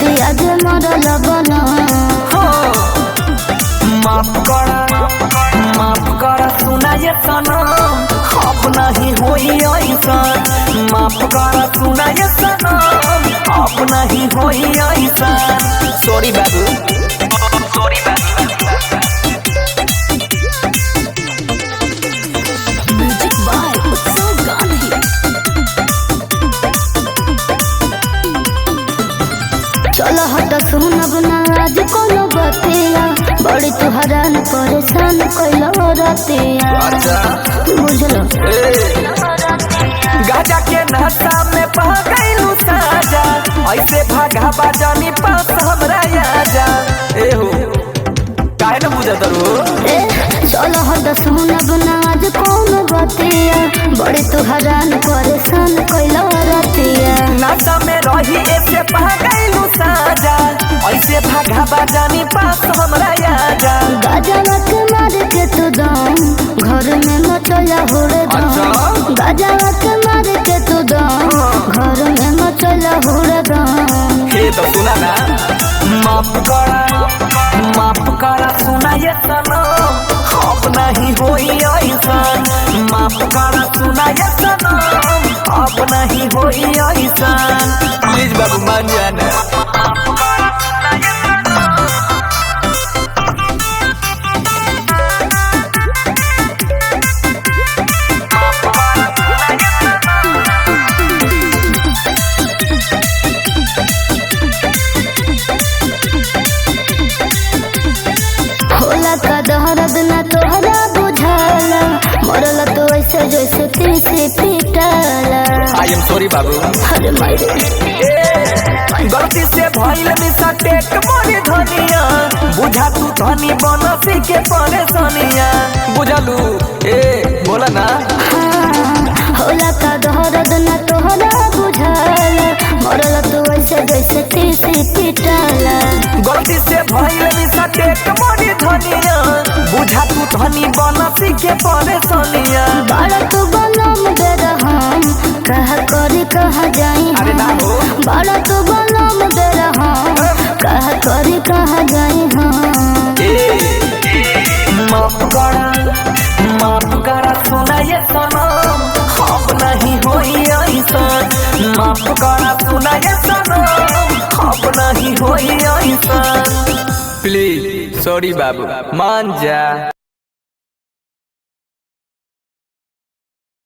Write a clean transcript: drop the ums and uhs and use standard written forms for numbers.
रतिया जे मरल बना माफ कर सुना ये सनम अब नहीं होई ऐसन। माफ कर सुना ये सनम अब नहीं होई ऐसन। सॉरी बाबू, सॉरी बाबू। म्यूजिक बाय उत्सव गांधी। चलो हट सुनब ना आज कोनो बतिया, बड़ी तू हैरान परेशान कैलो रतिया। बुझलो गाजा के नशा में पह गइलू साजा, ऐसे भागा बाजानी पास हमरा आजा। ए हो काहे न बुझत रो? चलो हट सुनब ना आज कोनो बतिया, बड़ी तू हैरान परेशान कैलो रतिया। नशा में रही ऐसे पह गइलू साजा, ऐसे भागा बाजानी पास हमरा आजा। गाजा के मार के तू दम घर में मचला हुड़े दम। गाजा के मार के तू दम घर में मचला हुड़े दम। हे तो सुना ना, माफ करा सुना ये सनम अब नहीं होई ऐसन। माफ करा सुना ये सनम अब नहीं होई ऐसन। प्लीज बाबू मान जाना। होला का दहरद ना तोहरा बुझाला, मरला तो ऐसे जैसे तीसी पीटाला। आई एम सॉरी बाबू। अरे मायरे गलती से भइल मिस्टेक मोरी धनिया, बुझा तू धनी बनसी के परेशानिया। बुझलू ए बोला ना। होला का दहरद ना तोहरा बुझाला, मरला तो ऐसे जैसे तीसी पीटाला। गलती से भइल मिस्टेक मोरी धनिया, बुझा तू धनी बनसी के परेशानिया। बाड़ा तू बनम दे रहम कहा करी कहा जाई। अरे ना हो। बाड़ा तू बनम दे रहम कहा करी कहा जाई। माफ करा सुना ये सनम अब नहीं होई ऐसन। माफ करा सुना ये सनम अब नहीं होई ऐसन। प्लीज सॉरी बाबू मान जा।